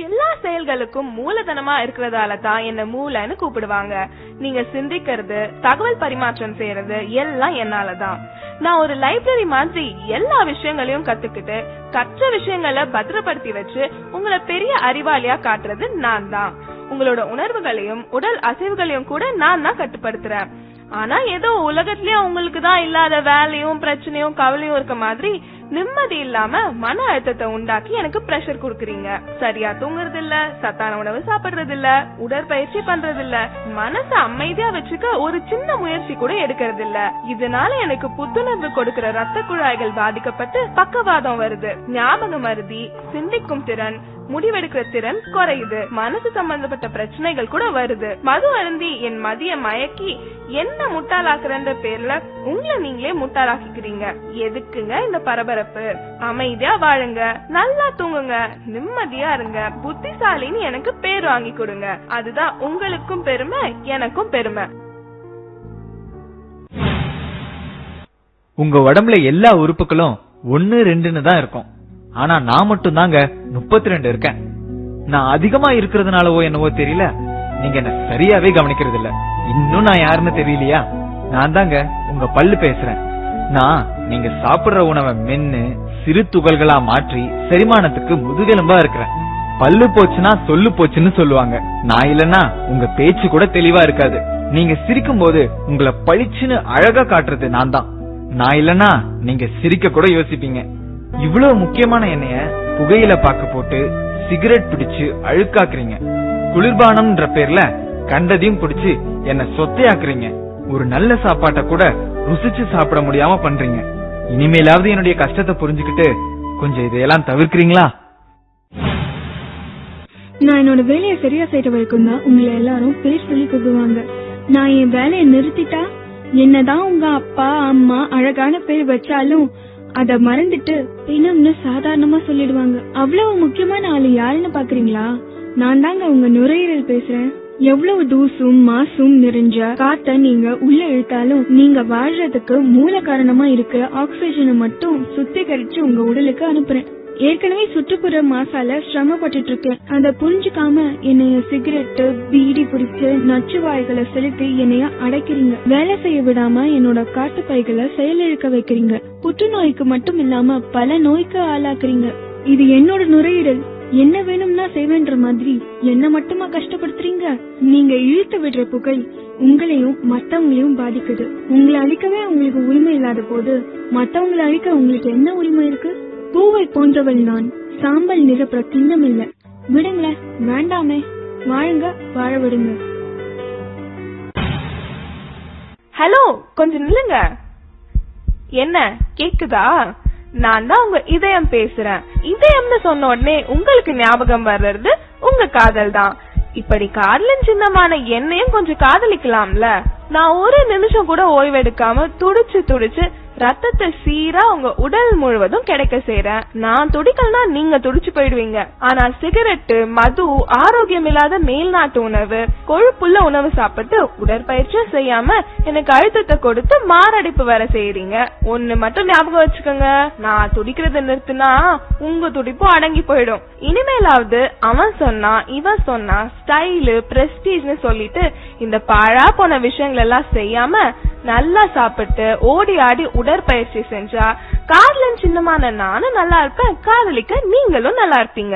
எல்லா செயல்களுக்கும் மூலதனமா இருக்கிறதால தான் என்ன மூளைன்னு கூப்பிடுவாங்க. நீங்க சிந்திக்கிறது, தகவல் பரிமாற்றம் செய்யறது எல்லாம் என்னாலதான். நான் ஒரு லைப்ரரி மாதிரி எல்லா விஷயங்களையும் கத்துக்கிட்டு கற்ற விஷயங்களை பத்திரப்படுத்தி வச்சு உங்களை பெரிய அறிவாளியா காட்டுறது நான் தான். உங்களோட உணர்வுகளையும் உடல் அசைவுகளையும் கூட நான் தான் கட்டுப்படுத்துறேன். ஆனா ஏதோ உலகத்திலேயே உங்களுக்கு தான் இல்லாத வேலையும் பிரச்சனையும் கவலையும் இருக்க மாதிரி நிம்மதி இல்லாம மன அழுத்தத்தை உண்டாக்கி எனக்கு பிரஷர் குடுக்குறீங்க. சரியா தூங்குறது இல்ல, சத்தான உணவு சாப்பிடுறது இல்ல, உடற்பயிற்சி பண்றது இல்ல, மனச அமைதியா வச்சுக்க ஒரு சின்ன முயற்சி கூட எடுக்கிறது இல்ல. இதனால எனக்கு புத்துணர்வு கொடுக்கிற ரத்த குழாய்கள் பாதிக்கப்பட்டு பக்கவாதம் வருது, ஞாபக மருதி, சிந்திக்கும் திறன், முடிவெடுக்கிற திறன் குறையுது, மனசு சம்பந்தப்பட்ட பிரச்சனைகள் கூட வருது. மது அருந்தி என் மதிய மயக்கி என்ன முட்டாளாக்குறன்ற பேர்ல உங்களை நீங்களே முட்டாளாக்கிக்கிறீங்க. எதுக்குங்க இந்த பரபரப்பு? அமைதியா வாழுங்க, நல்லா தூங்குங்க, நிம்மதியா இருங்க, புத்திசாலின்னு எனக்கு பேர் வாங்கி கொடுங்க. அதுதான் உங்களுக்கும் பெருமை, எனக்கும் பெருமை. உங்க உடம்புல எல்லா உறுப்புகளும் 1, 2ன்னு தான் இருக்கும். ஆனா நான் மட்டும் தாங்க 32 இருக்கேன். நான் அதிகமா இருக்கிறதுனாலவோ என்னவோ தெரியல, நீங்க என்ன சரியாவே கவனிக்கிறது இல்ல. இன்னும் நான் யாருன்னு தெரியலையா? நான் தாங்க உங்க பல்லு பேசுறேன். நான் நீங்க சாப்பிடுற உணவை மென்னு சிறு துகள்களா மாற்றி செரிமானத்துக்கு முதுகெலும்பா இருக்கிறேன். பல்லு போச்சுன்னா சொல்லு போச்சுன்னு சொல்லுவாங்க. நான் இல்லன்னா உங்க பேச்சு கூட தெளிவா இருக்காது. நீங்க சிரிக்கும் போது உங்களை பளிச்சுன்னு அழகா காட்டுறது நான் தான். நான் இல்லன்னா நீங்க சிரிக்க கூட யோசிப்பீங்க. இவ்வளவு முக்கியமான எண்ணெய புகையில பாக்க போட்டு சிகரெட் பிடிச்சு அழுக்காக்குறீங்க. குளிர்பானம்ன்ற பேர்ல கண்டதையும் பிடிச்சு என்ன சொத்தையாக்குறீங்க. ஒரு நல்ல சாப்பாட்டை கூட ருசிச்சு சாப்பிட முடியாம பண்றீங்க. இனிமேலாவது என்னுடைய கஷ்டத்தை புரிஞ்சுக்கிட்டு கொஞ்சம் இதையெல்லாம் தவிர்க்கிறீங்களா? நான் என்னோட வேலையை சரியா செய்யற வரைக்கும் தான் உங்களை எல்லாரும் பேர் சொல்லி கூப்பிடுவாங்க. நான் என் வேலையை நிறுத்திட்டா என்னதான் உங்க அப்பா அம்மா அழகான பேர் வச்சாலும் அத மறந்துட்டு பின்னம்னு சாதாரணமா சொல்லிடுவாங்க. அவ்வளவு முக்கியமான ஆளு யாருன்னு பாக்குறீங்களா? நான் தாங்க உங்க நுரையீரல் பேசுறேன். எவ்வளவு தூசும் மாசும் நிறைஞ்ச காத்த நீங்க உள்ள இழுத்தாலும் நீங்க வாழ்றதுக்கு மூல காரணமா இருக்கிற ஆக்சிஜனை மட்டும் சுத்திகரிச்சு உங்க உடலுக்கு அனுப்புறேன். ஏற்கனவே சுற்றுப்புற மாசால சிரமப்பட்டு இருக்கேன். அத புரிஞ்சுக்காம என்னைய சிகரெட்டு பீடி பிடிச்சு நச்சு வாய்களை செலுத்தி என்னைய அடைக்கிறீங்க. வேலை செய்ய விடாம என்னோட காட்டு பைகளை செயலிழக்க வைக்கிறீங்க. புற்றுநோய்க்கு மட்டும் இல்லாம பல நோய்க்கு ஆளாக்குறீங்க. இது என்னோட நுரையீரல், என்ன வேணும்னா செய்வேன்ற மாதிரி என்ன மட்டுமா கஷ்டப்படுத்துறீங்க? நீங்க இழுத்து விடுற புகை உங்களையும் மத்தவங்களையும் பாதிக்குது. உங்களை அழிக்கவே உங்களுக்கு உரிமை இல்லாத போது மத்தவங்களை அழிக்க உங்களுக்கு என்ன உரிமை இருக்கு? பூவை போன்றவள் நான், சாம்பல் நிரப்புற கிண்ணம் இல்ல. விடுங்கள, வேண்டாமே, வாழுங்க, வாழ விடுங்க. ஹலோ, கொஞ்சம் நில்லுங்க. என்ன கேக்குதா? நான் தான் உங்க இதயம் பேசுறேன். இதயம்னு சொன்ன உடனே உங்களுக்கு ஞாபகம் வர்றது உங்க காதல் தான். இப்படி காதலின் சின்னமான என்னையும் கொஞ்சம் காதலிக்கலாம்ல. நான் ஒரு நிமிஷம் கூட ஓய்வெடுக்காம துடிச்சு துடிச்சு ரத்தத்தை சீரா உங்க உடல் முழுவதும் கிடைக்க செய்றேன். நான் துடிக்கலனா நீங்க துடிச்சு போயிடுவீங்க. ஆனா சிகரெட்டு, மது, ஆரோக்கியம் இல்லாத மேல்நாட்டு உணவு, கொழுப்புள்ள உணவு சாப்பிட்டு உடற்பயிற்சியும் செய்யாம எனக்கு அழுத்தத்தை கொடுத்து மாரடைப்பு வர செய்யறீங்க. ஒண்ணு மட்டும் ஞாபகம் வச்சுக்கோங்க, நான் துடிக்கிறத நிறுத்தினா உங்க துடிப்பும் அடங்கி போயிடும். இனிமேலாவது அவன் சொன்னா இவன் சொன்னா ஸ்டைலு பிரஸ்டீஜ்னு சொல்லிட்டு இந்த பாழா போன விஷயங்கள் எல்லாம் செய்யாம நல்லா சாப்பிட்டு ஓடி ஆடி உடற்பயிற்சி செஞ்சா காதலின் சின்னமான நானும் நல்லா இருப்பேன், காதலிக்க நீங்களும் நல்லா இருப்பீங்க.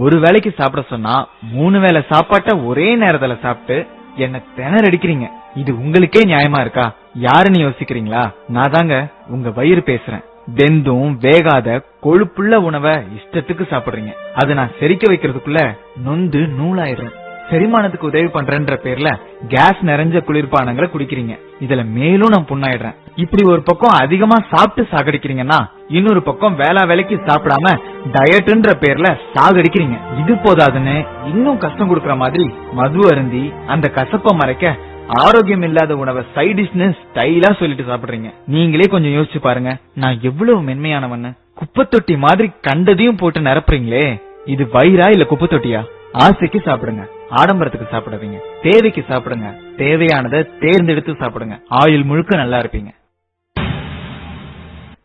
ஒரு வேளைக்கு சாப்பிட சொன்னா 3 வேளை சாப்பாட்ட ஒரே நேரத்துல சாப்பிட்டு என்ன திணறடிக்கிறீங்க. இது உங்களுக்கே நியாயமா இருக்கா? யாருன்னு யோசிக்கிறீங்களா? நான் தாங்க உங்க வயிறு பேசுறேன். வெந்தும் வேகாத கொழுப்புள்ள உணவை இஷ்டத்துக்கு சாப்பிடுறீங்க. அதை நான் செரிக்க வைக்கிறதுக்குள்ள நொந்து நூலாயிடுறேன். செரிமானத்துக்கு உதவி பண்றேன்ற பேர்ல கேஸ் நிறைஞ்ச குளிர்பானங்களை குடிக்கிறீங்க. இதுல மேலும் நான் புண்ணாயிடுறேன். இப்படி ஒரு பக்கம் அதிகமா சாப்பிட்டு சாகடிக்கிறீங்கன்னா இன்னொரு பக்கம் வேலைக்கு சாப்பிடாம டயட்ன்ற பேர்ல சாகடிக்கிறீங்க. இது போதாதுன்னு இன்னும் கஷ்டம் கொடுக்கற மாதிரி மது அருந்தி அந்த கசப்ப மறைக்க ஆரோக்கியம் இல்லாத உணவை சைட் டிஷ்னு ஸ்டைலா சொல்லிட்டு சாப்பிடுறீங்க. நீங்களே கொஞ்சம் யோசிச்சு பாருங்க, நான் எவ்வளவு மென்மையானவன்னு. குப்பை தொட்டி மாதிரி கண்டதையும் போட்டு நிரப்புறீங்களே, இது வயிறா இல்ல குப்பை தொட்டியா? ஆசைக்கு சாப்பிடுங்க, ஆடம்பரத்துக்கு சாப்பிடாதீங்க. தேவைக்கு சாப்பிடுங்க, தேவையானதை தேர்ந்தெடுத்து சாப்பிடுங்க. ஆயுள் முழுக்க நல்லா இருப்பீங்க.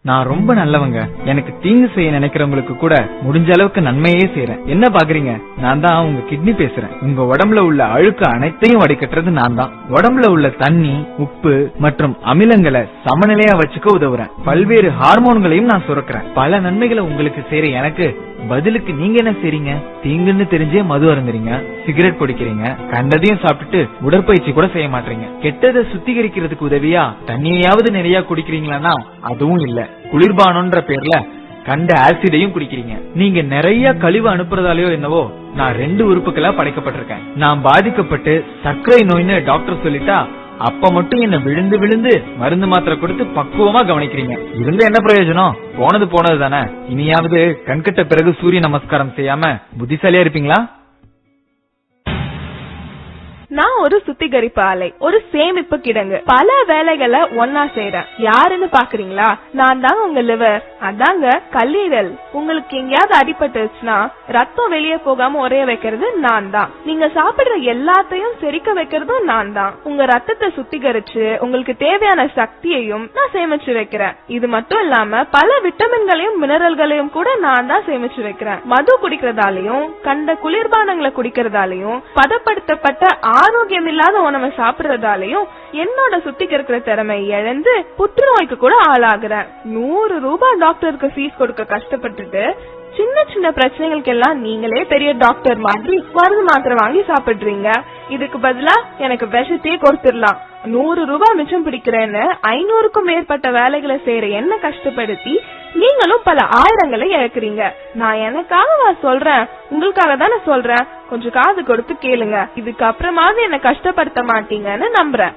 நான் ரொம்ப நல்லவங்க. எனக்கு தீங்கு செய்ய நினைக்கிறவங்களுக்கு கூட முடிஞ்ச அளவுக்கு நன்மையே செய்யறேன். என்ன பாக்குறீங்க? நான் தான் உங்க கிட்னி பேசுறேன். உங்க உடம்புல உள்ள அழுக்கு அனைத்தையும் வடிகட்டுறது நான் தான். உடம்புல உள்ள தண்ணி, உப்பு மற்றும் அமிலங்களை சமநிலையா வச்சுக்க உதவுறேன். பல்வேறு ஹார்மோன்களையும் நான் சுரக்கிறேன். பல நன்மைகளை உங்களுக்கு செய்யற எனக்கு பதிலுக்கு நீங்க என்ன செய்றீங்க? தீங்குன்னு தெரிஞ்சே மது அருந்துறீங்க, சிகரெட் குடிக்கிறீங்க, கண்டதையும் சாப்பிட்டுட்டு உடற்பயிற்சி கூட செய்ய மாட்டீங்க. கெட்டதை சுத்திகரிக்கிறதுக்கு உதவியா தண்ணியாவது நிறைய குடிக்கிறீங்களான்னா அதுவும் இல்ல. குளிர்பானம்ன்ற பேர்ல கண்ட ஆசிடையும் குடிக்கிறீங்க. நீங்க நிறைய கழிவு அனுப்புறதாலயோ என்னவோ நான் 2 உறுப்புகளா படைக்கப்பட்டிருக்கேன். நான் பாதிக்கப்பட்டு சர்க்கரை நோய்னு டாக்டர் சொல்லிட்டா அப்ப மட்டும் என்ன விழுந்து விழுந்து மருந்து மாத்திரை கொடுத்து பக்குவமா கவனிக்கிறீங்க. இருந்த என்ன பிரயோஜனம்? போனது போனது தானே. இனியாவது கண்கட்ட பிறகு சூரிய நமஸ்காரம் செய்யாம புத்திசாலியா இருப்பீங்களா? நான் ஒரு சுத்திகரிப்பு ஆலை, ஒரு சேமிப்பு கிடங்கு. பல வேலைகளை ஒன்னா செய்யறேன். யாருன்னு பாக்குறீங்களா? நான் தான் உங்க லிவர், அதாங்க கல்லீரல். உங்களுக்கு எங்கேயாவது அடிபட்டுச்சுன்னா ரத்தம் வெளியே போகாம உரைய வைக்கிறது நான் தான். நீங்க சாப்பிடுற எல்லாத்தையும் செரிக்க வைக்கிறதும் நான் தான். உங்க ரத்தத்தை சுத்திகரிச்சு உங்களுக்கு தேவையான சக்தியையும் நான் சேமிச்சு வைக்கிறேன். இது மட்டும் இல்லாம பல விட்டமின்களையும் மினரல்களையும் கூட நான் தான் சேமிச்சு வைக்கிறேன். மது குடிக்கிறதாலையும் கண்ட குளிர்பானங்களை குடிக்கிறதாலையும் பதப்படுத்தப்பட்ட ஆரோக்கியம் இல்லாத உணவை சாப்பிடுறதாலையும் என்னோட சுத்திகரிக்கிற திறமை இழந்து புற்றுநோய்க்கு கூட ஆளாகிறேன். 100 ரூபாய் டாக்டருக்கு ஃபீஸ் கொடுக்க கஷ்டப்பட்டுட்டு சின்ன சின்ன பிரச்சனைகளுக்கு எல்லாம் நீங்களே பெரிய டாக்டர் மாதிரி மருந்து மாத்திரை வாங்கி சாப்பிடுறீங்க. இதுக்கு பதிலா எனக்கு விஷத்தையே கொடுத்துடலாம். 100 ரூபாய் மிச்சம் பிடிக்கிறேன்னு 500க்கும் மேற்பட்ட வேலைகளை செய்யற என்ன கஷ்டப்படுத்தி நீங்களும் பல ஆயிரங்களை இழக்கிறீங்க. நான் எனக்காக சொல்றேன், உங்களுக்காக தானே சொல்றேன். கொஞ்சம் காது கொடுத்து கேளுங்க. இதுக்கு அப்புறமாவது என்ன கஷ்டப்படுத்த மாட்டீங்கன்னு நம்புறேன்.